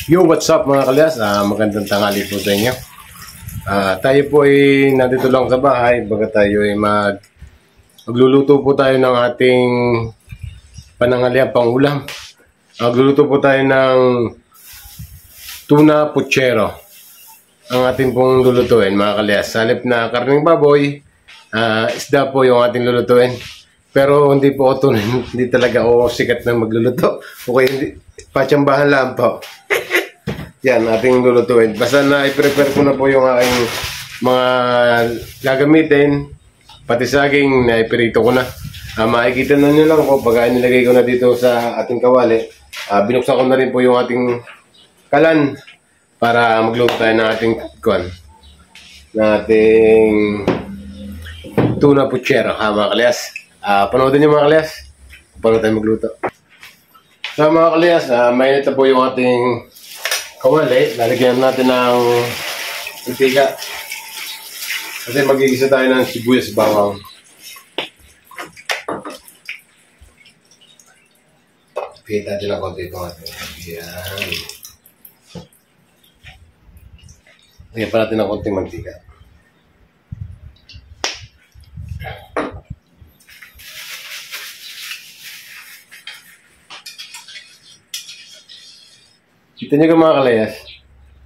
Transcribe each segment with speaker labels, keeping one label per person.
Speaker 1: Yo, what's up mga kalyas? Magandang tanghali po sa inyo. Tayo po ay nandito lang sa bahay. Baga tayo ay magluluto po tayo ng ating pananghalian pang ulam. Magluluto po tayo ng tuna puchero. Ang ating pong lulutuin mga kalyas. Salip na karning baboy, isda po yung ating lulutuin. Pero hindi po ako hindi talaga ako sikat na magluluto. Okay, hindi. Patsambahan lang po. Yan, ating lulutuin. Basta na i-prepare ko na po yung aking mga gagamitin. Pati saging na ipirito ko na. Makikita na nyo lang po pag nilagay ko na dito sa ating kawali. Binuksan ko na rin po yung ating kalan para magluto tayo ng ating tuna puchero, mga kalyas. Panoodin nyo mga kalyas. Paano tayo magluto. So mga kalyas, mainit na po yung ating kawali. Lalagyan natin ng mantika. Kasi magigisa tayo ng sibuyas bawang. Pihit natin ng konti ito natin. Yan. Lagyan pa natin ng konting mantika. Kita nyo ka mga kalayas.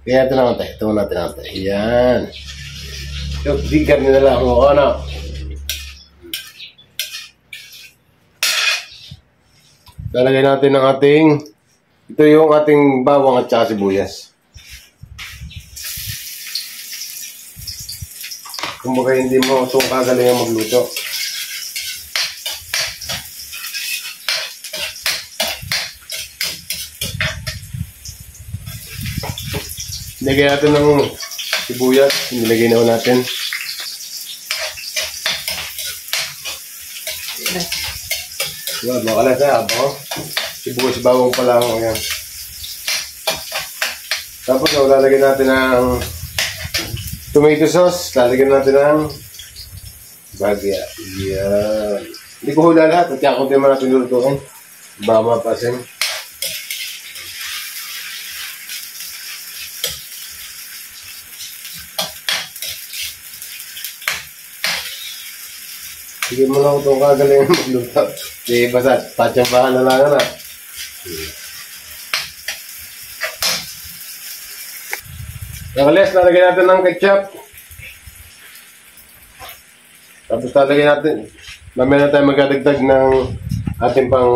Speaker 1: Kaya ito naman tayo. Ito natin naman tayo. Yan. So, digar nyo na lang kung ano. Lalagay natin ng ating, ito yung ating bawang at saka sibuyas. Kumbaga hindi mo itong kagaling magluto. Nilagay natin ng sibuyas. Nilagay na natin. Yan, makalasa. Sibuyas bawang pala ako. Yan. Tapos lalagyan natin ng tomato sauce. Lalagyan natin ng bagya. Yan. Hindi ko hula lahat. At kaya kunti man natin lulutuin. Baka mapasin. Sige mo lang itong kagaling magluto. Di basta, patsambahan na lang na. Yung alis, lalagyan natin ng ketchup. Tapos lalagyan natin, mamaya na tayo magdadagdag ng ating pang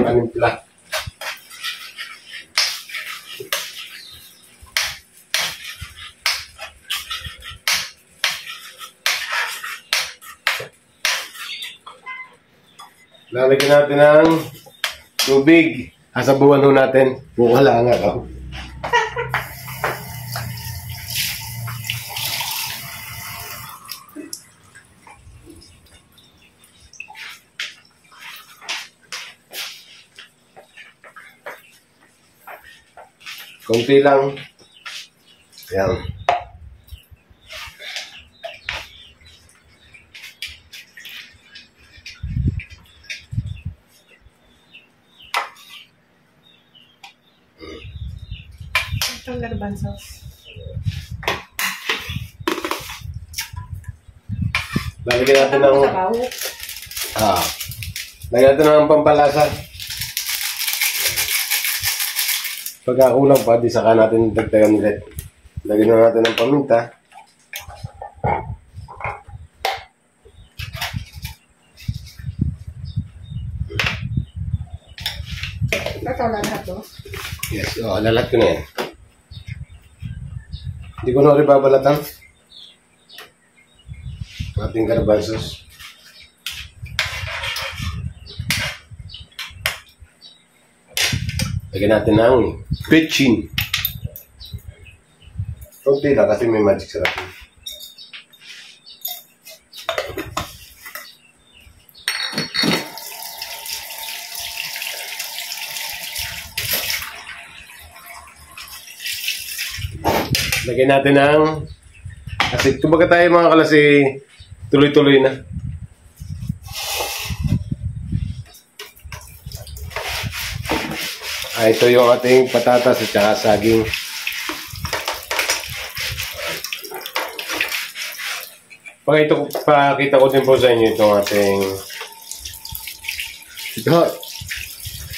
Speaker 1: panimpla. Lalagyan natin ng tubig. Hasabuan ho natin. Wala nga ako. Kunti lang. Yan.
Speaker 2: Itong garbanzos.
Speaker 1: Lalagyan natin ng lagyan natin ng pampalasa. Pagkakulang pa, di saka natin dagdagan ulit. Lagyan na natin ng paminta.
Speaker 2: Ito lahat to?
Speaker 1: Yes, lalat ko na yan. Hindi ko na rin babalatan. Ating garbanzos. Lagyan natin ng pitchin. Kunti lang kasi may magic sarap. Lagyan natin ng kasi kumbaga tayo mga kalasi tuloy-tuloy na. Ito yung ating patatas at saka saging. Pakita ko din po sa inyo itong ating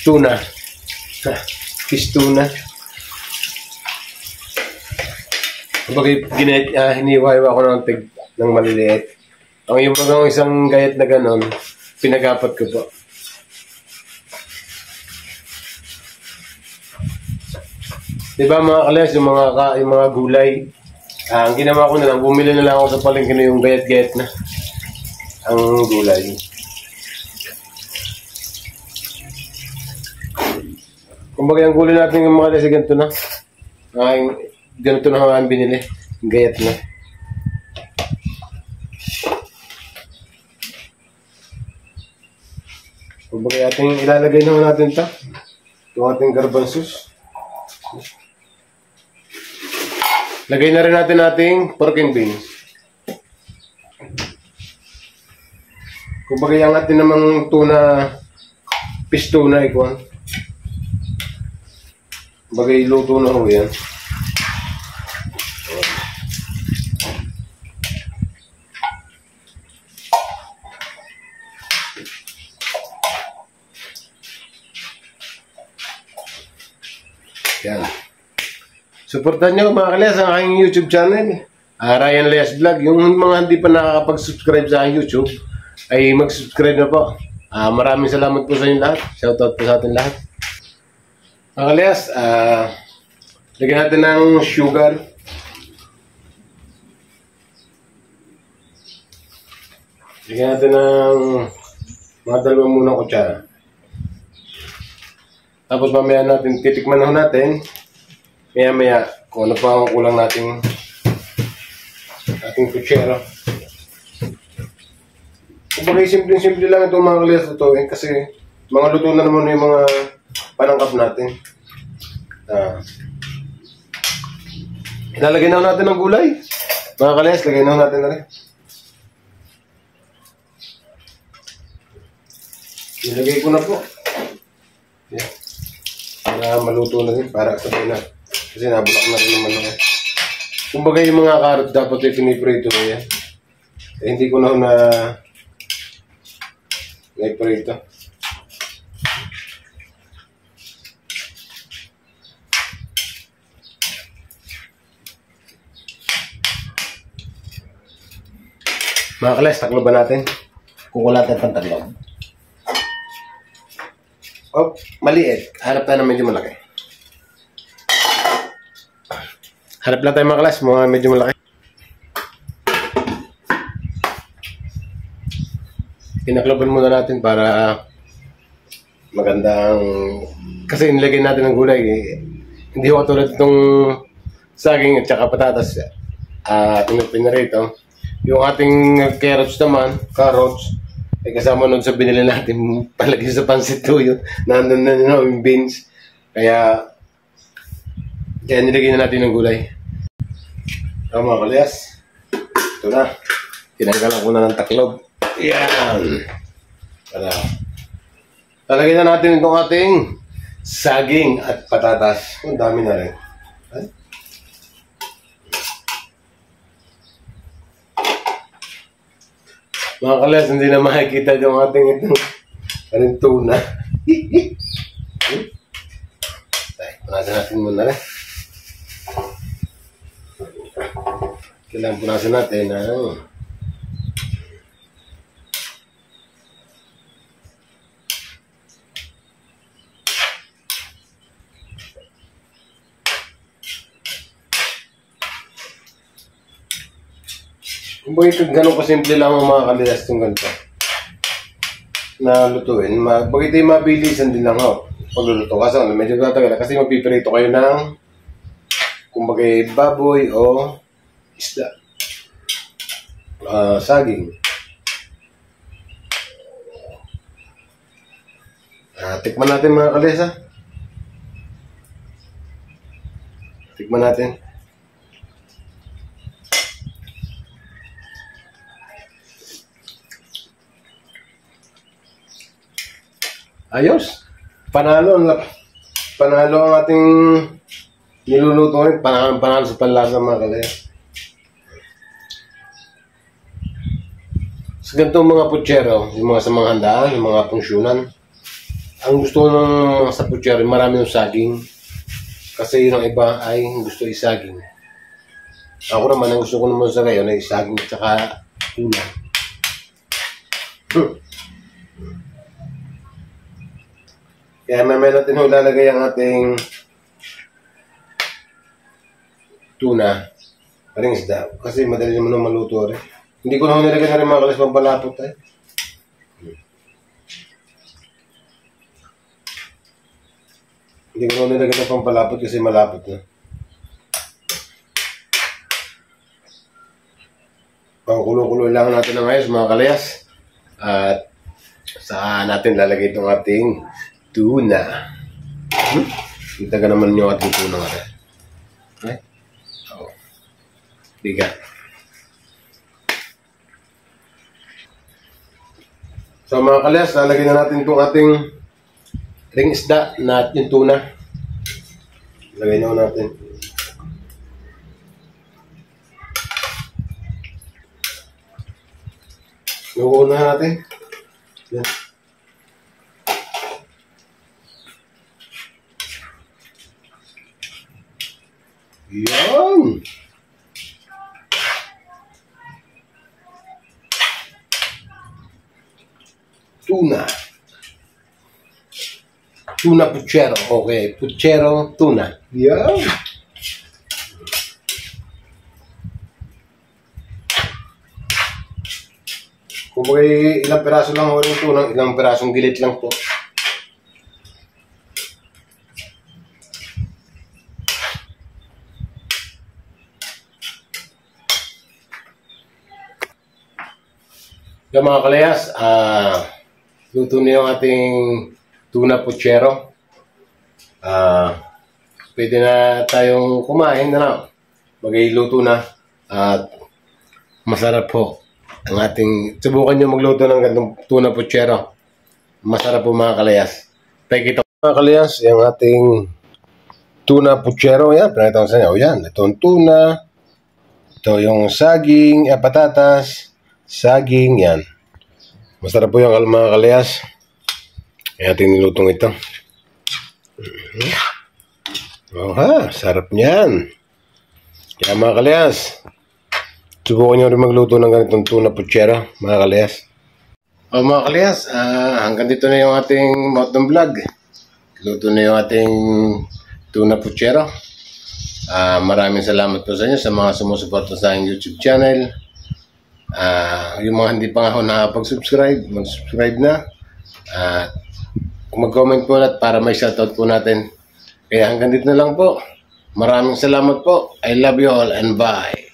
Speaker 1: tuna. Fish tuna. Kapag hiniwa-hiwa ko ng maliliit. Ang yung mga isang gayat na ganon, pinagapat ko po. Diba mga kalas, yung mga gulay, ang ginawa ko na lang, bumili na lang ako sa palengke na yung gayat-gayat na ang gulay. Kumbaga yung gulay natin yung mga kalas, ganito na. Ganito na ang binili, gayat na. Kumbaga ating ilalagay naman natin ito. Yung ating garbanzos. Lagay na rin natin ating pork and beans. Kumbaga yung ating namang tuna, fish tuna ikuan. Kumbaga iluto na ho yan. Yan. Supportan nyo mga kalas ang aking YouTube channel. Ryan Leas Vlog. Yung mga hindi pa nakakapag-subscribe sa aking YouTube, ay mag-subscribe na po. Maraming salamat po sa inyo lahat. Shoutout po sa atin lahat. Mga kalas, lagyan natin ng sugar. Lagyan natin ng mga 2 munang kutsara. Tapos mamaya natin, titikman na natin. Maya kung ano pa ang kulang nating kutsara. Kumbaga simple-simple lang itong mga kalas lutuin kasi mga luto na naman yung mga panangkap natin. Ilalagay na natin ng gulay. Mga kalas, lagay na natin na rin. Ilagay ko na po. Yan. Para maluto na rin, para sabay na. Kasi nabulak na rin naman ako. Kumbaga yung mga carrot dapat ay piniprito na yan. Hindi ko na naiprito. Mga kalas, taklo ba natin?
Speaker 3: Kukulatan pang tatlo.
Speaker 1: Oh, maliit. Harap tayo ng medyo malaki. Harap lang tayo mga kalas, mga medyo malaki. Pinakloban muna natin para magandang... Kasi nilagay natin ng gulay. Hindi ko tulad itong saging at saka patatas. Pinarito. Yung ating carrots naman, ay kasama nun sa binili natin palagi sa pansit tuyo. Nandun na yung beans. Kaya nilagay na natin ng gulay. Ito mga kalayas. Ito na. Tinanggalan ko na ng taklob. Yan. Talagay na natin itong ating saging at patatas. Ang dami na rin. Mga kalayas, hindi na makikita yung ating itong tuna. Punasan natin muna rin. Kailangan punasan natin ng kung bakit gano'n kasimple lang ang mga kalayas itong ganito na lutuin, bakit ay mabilisan din lang pagluluto. Kasi medyo tatagal kasi magpipirito kayo ng kumbaga baboy o isda, saging. Tikman natin mga kalayas. Tikman natin. Ayos. Panalo. panalo ang ating niluluto rin. Panalo sa panlasa mga kalayas. Sa ganitong mga putsero, yung mga sa mga handaan, yung mga pungsyonan, ang gusto ko ng sa putsero, marami yung saging. Kasi yun ang iba ay gusto isaging. Ako naman, ang gusto ko naman sa ngayon ay saging at saka tuna. Kaya mamaya natin ilalagay ang ating tuna, ring isda. Kasi madali naman maluto rin. Hindi ko na nilagay na rin mga kalas pampalapot eh. Hindi ko na nilagay na pampalapot kasi malapot na. Pangkulo-kulo lang natin ng ayos mga kalayas. At saan natin lalagay itong ating tuna. Kita ka naman yung ating tuna nga rin. Okay? Oo. Biga. So mga kalayas, lalagay na natin itong ating ring isda na yung tuna. Lagay na natin. Luto na natin. Yan. Yan. Tuna. Tuna puchero. Okay. Puchero, tuna. Yan. Kung bagay ilang peraso lang ho rin tuna, ilang perasong gilit lang po. Yung mga kalayas, luto na yung ating tuna puchero. Pwede na tayong kumain na lang. Mag-iluto na at masarap po ang ating, subukan nyo magluto ng gantong tuna puchero. Masarap po mga kalayas. Pagkita mga kalayas, yung ating tuna puchero. Yan, pinakita ko sa inyo. Yan, itong tuna. Ito yung saging, patatas, saging, yan. Masarap po yung mga kalayas. Yung ating nilutong ito. Oha, sarap niyan. Kaya mga kalayas, subukan nyo rin magluto ng ganitong tuna puchero, mga kalayas. Mga kalayas, hanggang dito na yung ating motong vlog. Luto na yung ating tuna puchero. Maraming salamat po sa inyo sa mga sumusuporta sa aking YouTube channel. Yung mga hindi pa nga ako nakapag-subscribe, mag-subscribe na. Mag-comment po natin para may shoutout po natin. Kaya hanggang dito na lang po. Maraming salamat po. I love you all and bye.